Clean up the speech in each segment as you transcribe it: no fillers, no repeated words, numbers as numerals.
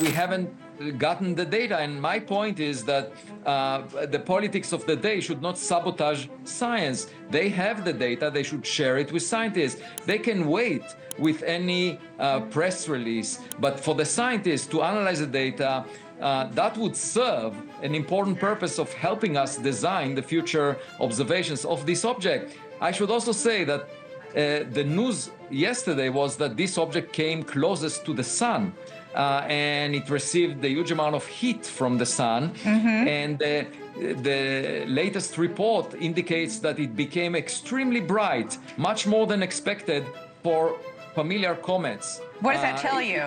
we haven't gotten the data. And my point is that the politics of the day should not sabotage science. They have the data, they should share it with scientists. They can wait with any press release, but for the scientists to analyze the data, that would serve an important purpose of helping us design the future observations of this object. I should also say that the news yesterday was that this object came closest to the sun, and it received a huge amount of heat from the sun. And the latest report indicates that it became extremely bright, much more than expected for familiar comets. What does that tell you?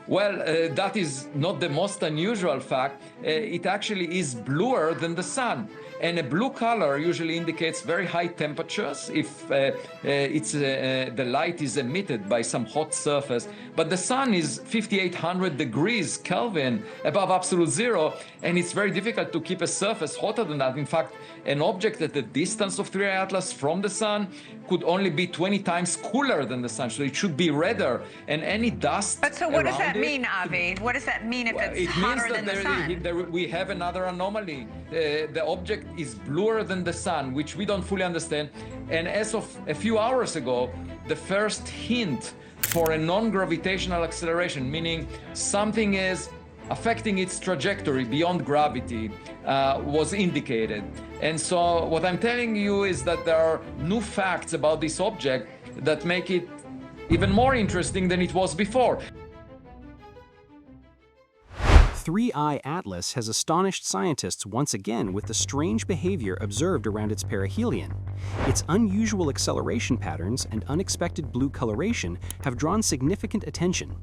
Well, that is not the most unusual fact. It actually is bluer than the sun. And a blue color usually indicates very high temperatures if the light is emitted by some hot surface. But the sun is 5,800 degrees Kelvin above absolute zero, and it's very difficult to keep a surface hotter than that. In fact, an object at the distance of 3I Atlas from the sun could only be 20 times cooler than the sun, so it should be redder. And any dust But so what does that around mean, Avi? What does that mean if it's hotter than the sun? We have another anomaly. The object is bluer than the sun, which we don't fully understand. And as of a few hours ago, the first hint for a non-gravitational acceleration, meaning something is affecting its trajectory beyond gravity, was indicated. And so what I'm telling you is that there are new facts about this object that make it even more interesting than it was before. 3I Atlas has astonished scientists once again with the strange behavior observed around its perihelion. Its unusual acceleration patterns and unexpected blue coloration have drawn significant attention,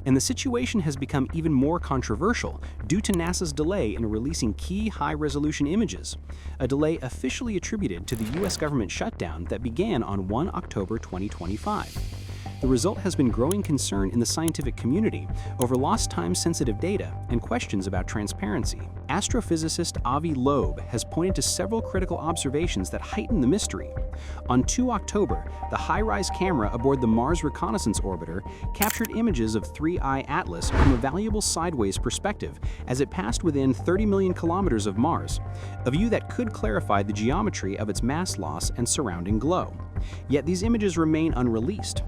and the situation has become even more controversial due to NASA's delay in releasing key high-resolution images, a delay officially attributed to the US government shutdown that began on 1 October 2025. The result has been growing concern in the scientific community over lost time-sensitive data and questions about transparency. Astrophysicist Avi Loeb has pointed to several critical observations that heighten the mystery. On 2 October, the high-rise camera aboard the Mars Reconnaissance Orbiter captured images of 3I Atlas from a valuable sideways perspective as it passed within 30 million kilometers of Mars, a view that could clarify the geometry of its mass loss and surrounding glow. Yet these images remain unreleased.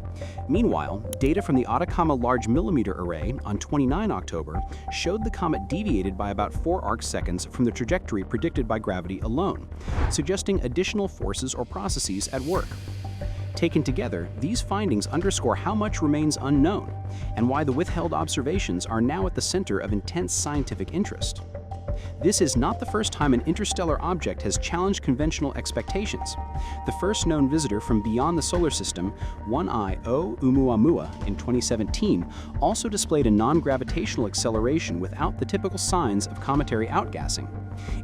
Meanwhile, data from the Atacama Large Millimeter Array on 29 October showed the comet deviated by about 4 arcseconds from the trajectory predicted by gravity alone, suggesting additional forces or processes at work. Taken together, these findings underscore how much remains unknown and why the withheld observations are now at the center of intense scientific interest. This is not the first time an interstellar object has challenged conventional expectations. The first known visitor from beyond the solar system, 1I Oumuamua, in 2017, also displayed a non-gravitational acceleration without the typical signs of cometary outgassing.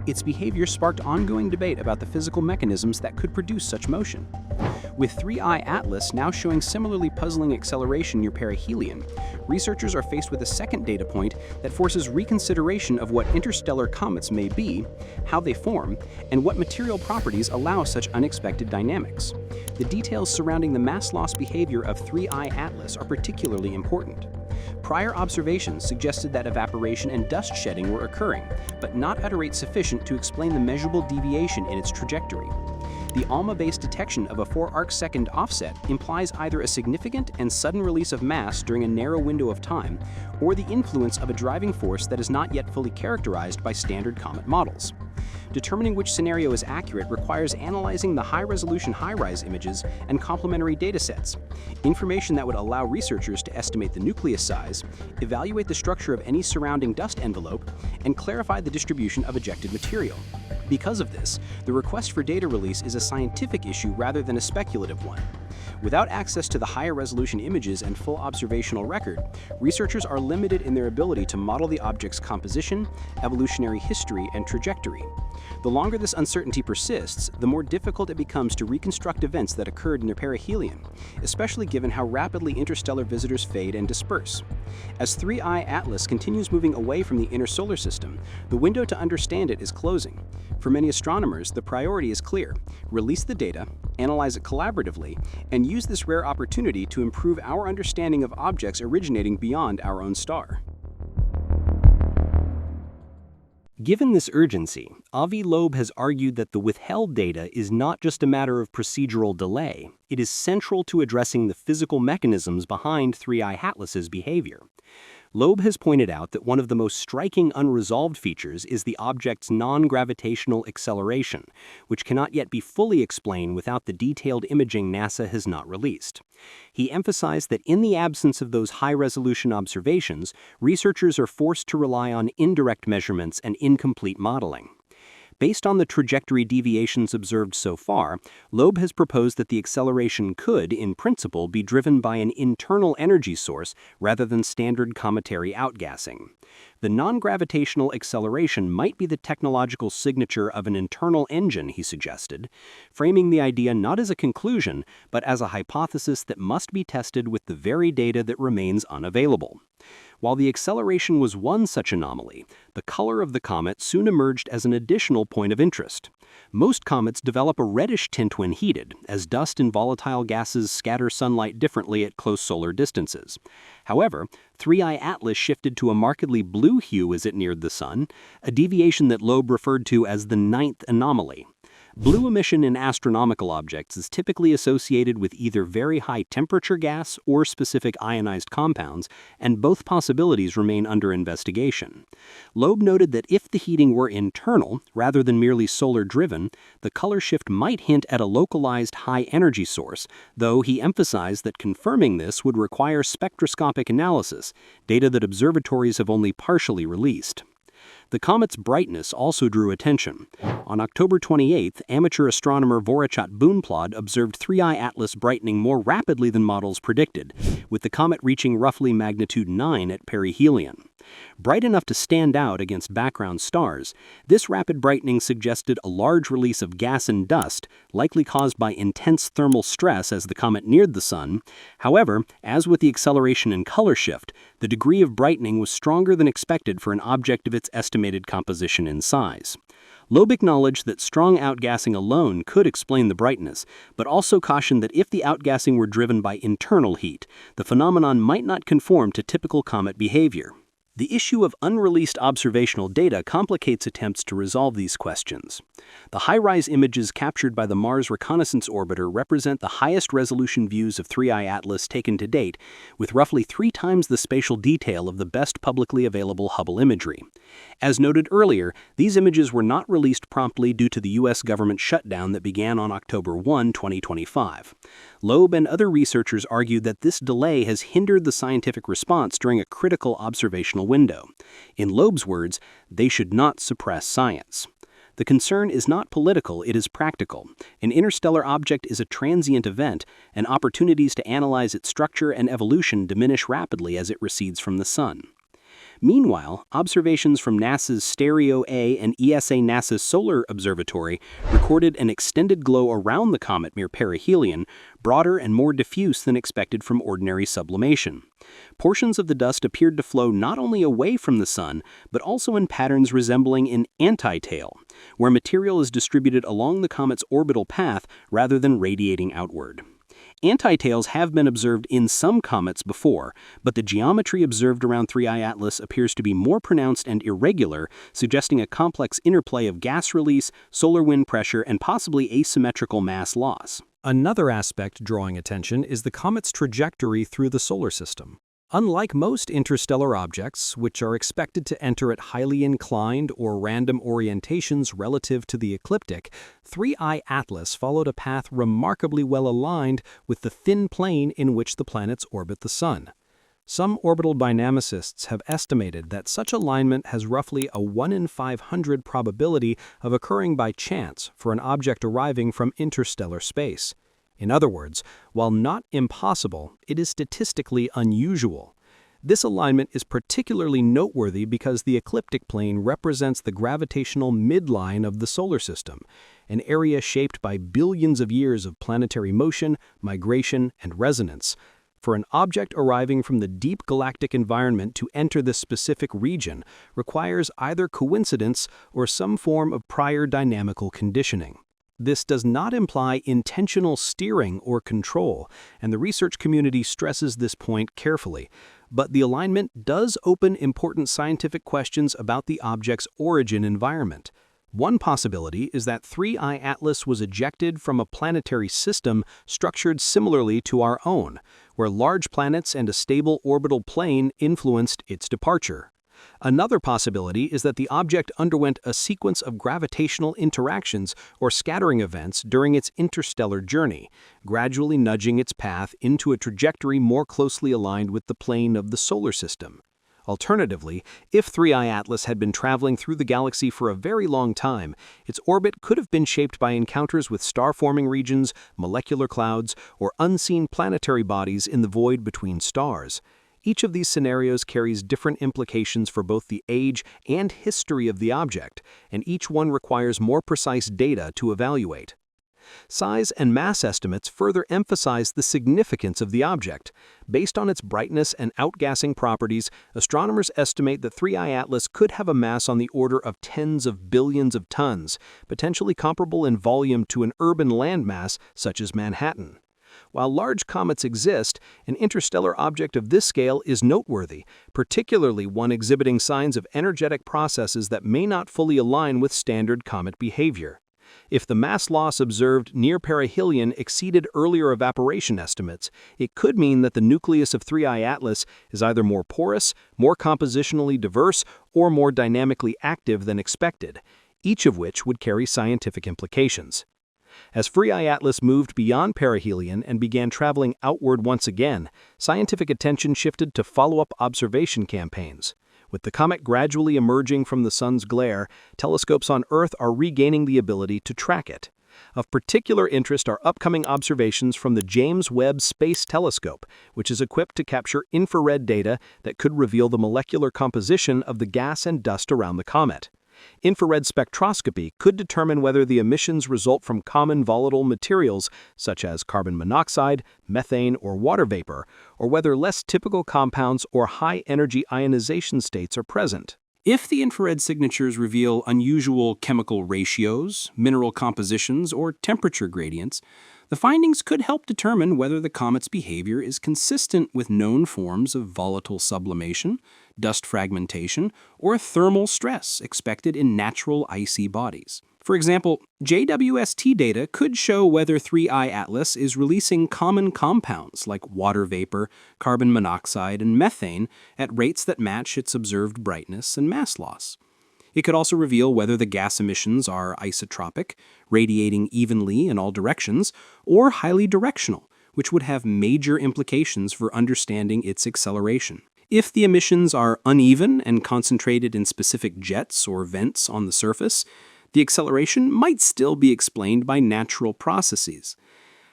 Its behavior sparked ongoing debate about the physical mechanisms that could produce such motion. With 3I Atlas now showing similarly puzzling acceleration near perihelion, researchers are faced with a second data point that forces reconsideration of what interstellar comets may be, how they form, and what material properties allow such unexpected dynamics. The details surrounding the mass loss behavior of 3I Atlas are particularly important. Prior observations suggested that evaporation and dust shedding were occurring, but not at a rate sufficient to explain the measurable deviation in its trajectory. The ALMA-based detection of a 4 arcsecond offset implies either a significant and sudden release of mass during a narrow window of time, or the influence of a driving force that is not yet fully characterized by standard comet models. Determining which scenario is accurate requires analyzing the high-resolution high-rise images and complementary datasets, information that would allow researchers to estimate the nucleus size, evaluate the structure of any surrounding dust envelope, and clarify the distribution of ejected material. Because of this, the request for data release is a scientific issue rather than a speculative one. Without access to the higher resolution images and full observational record, researchers are limited in their ability to model the object's composition, evolutionary history, and trajectory. The longer this uncertainty persists, the more difficult it becomes to reconstruct events that occurred in their perihelion, especially given how rapidly interstellar visitors fade and disperse. As 3I Atlas continues moving away from the inner solar system, the window to understand it is closing. For many astronomers, the priority is clear: release the data, analyze it collaboratively, and use this rare opportunity to improve our understanding of objects originating beyond our own star. Given this urgency, Avi Loeb has argued that the withheld data is not just a matter of procedural delay, it is central to addressing the physical mechanisms behind 3I Atlas's behavior. Loeb has pointed out that one of the most striking unresolved features is the object's non-gravitational acceleration, which cannot yet be fully explained without the detailed imaging NASA has not released. He emphasized that in the absence of those high-resolution observations, researchers are forced to rely on indirect measurements and incomplete modeling. Based on the trajectory deviations observed so far, Loeb has proposed that the acceleration could, in principle, be driven by an internal energy source rather than standard cometary outgassing. The non-gravitational acceleration might be the technological signature of an internal engine, he suggested, framing the idea not as a conclusion, but as a hypothesis that must be tested with the very data that remains unavailable. While the acceleration was one such anomaly, the color of the comet soon emerged as an additional point of interest. Most comets develop a reddish tint when heated, as dust and volatile gases scatter sunlight differently at close solar distances. However, 3I Atlas shifted to a markedly blue hue as it neared the Sun, a deviation that Loeb referred to as the 9th Anomaly. Blue emission in astronomical objects is typically associated with either very high temperature gas or specific ionized compounds, and both possibilities remain under investigation. Loeb noted that if the heating were internal, rather than merely solar-driven, the color shift might hint at a localized high-energy source, though he emphasized that confirming this would require spectroscopic analysis, data that observatories have only partially released. The comet's brightness also drew attention. On October 28th, amateur astronomer Vorachat Boonplod observed 3I Atlas brightening more rapidly than models predicted, with the comet reaching roughly magnitude 9 at perihelion. Bright enough to stand out against background stars, this rapid brightening suggested a large release of gas and dust, likely caused by intense thermal stress as the comet neared the Sun. However, as with the acceleration and color shift, the degree of brightening was stronger than expected for an object of its estimated composition and size. Loeb acknowledged that strong outgassing alone could explain the brightness, but also cautioned that if the outgassing were driven by internal heat, the phenomenon might not conform to typical comet behavior. The issue of unreleased observational data complicates attempts to resolve these questions. The high-rise images captured by the Mars Reconnaissance Orbiter represent the highest resolution views of 3I Atlas taken to date, with roughly 3 times the spatial detail of the best publicly available Hubble imagery. As noted earlier, these images were not released promptly due to the U.S. government shutdown that began on October 1, 2025. Loeb and other researchers argued that this delay has hindered the scientific response during a critical observational window. In Loeb's words, they should not suppress science. The concern is not political, it is practical. An interstellar object is a transient event, and opportunities to analyze its structure and evolution diminish rapidly as it recedes from the Sun. Meanwhile, observations from NASA's Stereo-A and ESA NASA's Solar Observatory recorded an extended glow around the comet near perihelion, broader and more diffuse than expected from ordinary sublimation. Portions of the dust appeared to flow not only away from the Sun, but also in patterns resembling an anti-tail, where material is distributed along the comet's orbital path rather than radiating outward. Anti-tails have been observed in some comets before, but the geometry observed around 3I Atlas appears to be more pronounced and irregular, suggesting a complex interplay of gas release, solar wind pressure, and possibly asymmetrical mass loss. Another aspect drawing attention is the comet's trajectory through the solar system. Unlike most interstellar objects, which are expected to enter at highly inclined or random orientations relative to the ecliptic, 3I Atlas followed a path remarkably well aligned with the thin plane in which the planets orbit the Sun. Some orbital dynamicists have estimated that such alignment has roughly a 1 in 500 probability of occurring by chance for an object arriving from interstellar space. In other words, while not impossible, it is statistically unusual. This alignment is particularly noteworthy because the ecliptic plane represents the gravitational midline of the solar system, an area shaped by billions of years of planetary motion, migration, and resonance. For an object arriving from the deep galactic environment to enter this specific region requires either coincidence or some form of prior dynamical conditioning. This does not imply intentional steering or control, and the research community stresses this point carefully. But the alignment does open important scientific questions about the object's origin environment. One possibility is that 3I Atlas was ejected from a planetary system structured similarly to our own, where large planets and a stable orbital plane influenced its departure. Another possibility is that the object underwent a sequence of gravitational interactions or scattering events during its interstellar journey, gradually nudging its path into a trajectory more closely aligned with the plane of the solar system. Alternatively, if 3I Atlas had been traveling through the galaxy for a very long time, its orbit could have been shaped by encounters with star-forming regions, molecular clouds, or unseen planetary bodies in the void between stars. Each of these scenarios carries different implications for both the age and history of the object, and each one requires more precise data to evaluate. Size and mass estimates further emphasize the significance of the object. Based on its brightness and outgassing properties, astronomers estimate that 3I Atlas could have a mass on the order of tens of billions of tons, potentially comparable in volume to an urban landmass such as Manhattan. While large comets exist, an interstellar object of this scale is noteworthy, particularly one exhibiting signs of energetic processes that may not fully align with standard comet behavior. If the mass loss observed near perihelion exceeded earlier evaporation estimates, it could mean that the nucleus of 3I Atlas is either more porous, more compositionally diverse, or more dynamically active than expected, each of which would carry scientific implications. As 3I Atlas moved beyond perihelion and began traveling outward once again, scientific attention shifted to follow-up observation campaigns. With the comet gradually emerging from the sun's glare, telescopes on Earth are regaining the ability to track it. Of particular interest are upcoming observations from the James Webb Space Telescope, which is equipped to capture infrared data that could reveal the molecular composition of the gas and dust around the comet. Infrared spectroscopy could determine whether the emissions result from common volatile materials such as carbon monoxide, methane, or water vapor, or whether less typical compounds or high-energy ionization states are present. If the infrared signatures reveal unusual chemical ratios, mineral compositions, or temperature gradients, the findings could help determine whether the comet's behavior is consistent with known forms of volatile sublimation, dust fragmentation, or thermal stress expected in natural icy bodies. For example, JWST data could show whether 3I Atlas is releasing common compounds like water vapor, carbon monoxide, and methane at rates that match its observed brightness and mass loss. It could also reveal whether the gas emissions are isotropic, radiating evenly in all directions, or highly directional, which would have major implications for understanding its acceleration. If the emissions are uneven and concentrated in specific jets or vents on the surface, the acceleration might still be explained by natural processes.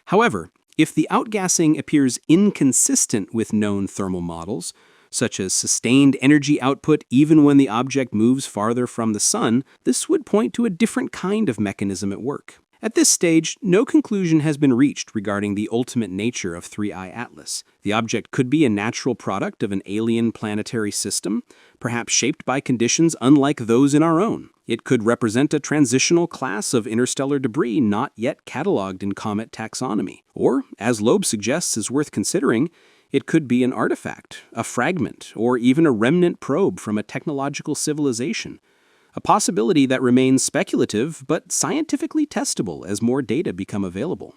However, if the outgassing appears inconsistent with known thermal models, such as sustained energy output even when the object moves farther from the sun, this would point to a different kind of mechanism at work. At this stage, no conclusion has been reached regarding the ultimate nature of 3I Atlas. The object could be a natural product of an alien planetary system, perhaps shaped by conditions unlike those in our own. It could represent a transitional class of interstellar debris not yet cataloged in comet taxonomy. Or, as Loeb suggests is worth considering, it could be an artifact, a fragment, or even a remnant probe from a technological civilization. A possibility that remains speculative but scientifically testable as more data become available.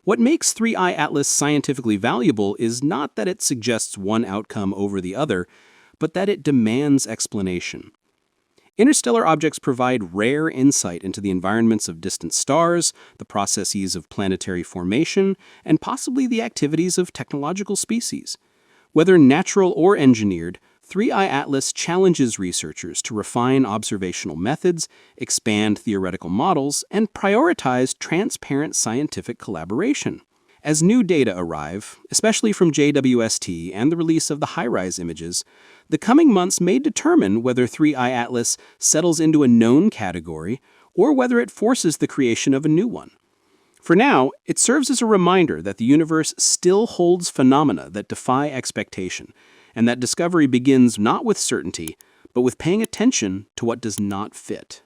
What makes 3I Atlas scientifically valuable is not that it suggests one outcome over the other, but that it demands explanation. Interstellar objects provide rare insight into the environments of distant stars, the processes of planetary formation, and possibly the activities of technological species. Whether natural or engineered, 3I Atlas challenges researchers to refine observational methods, expand theoretical models, and prioritize transparent scientific collaboration. As new data arrive, especially from JWST and the release of the HiRISE images, the coming months may determine whether 3I Atlas settles into a known category or whether it forces the creation of a new one. For now, it serves as a reminder that the universe still holds phenomena that defy expectation, and that discovery begins not with certainty, but with paying attention to what does not fit.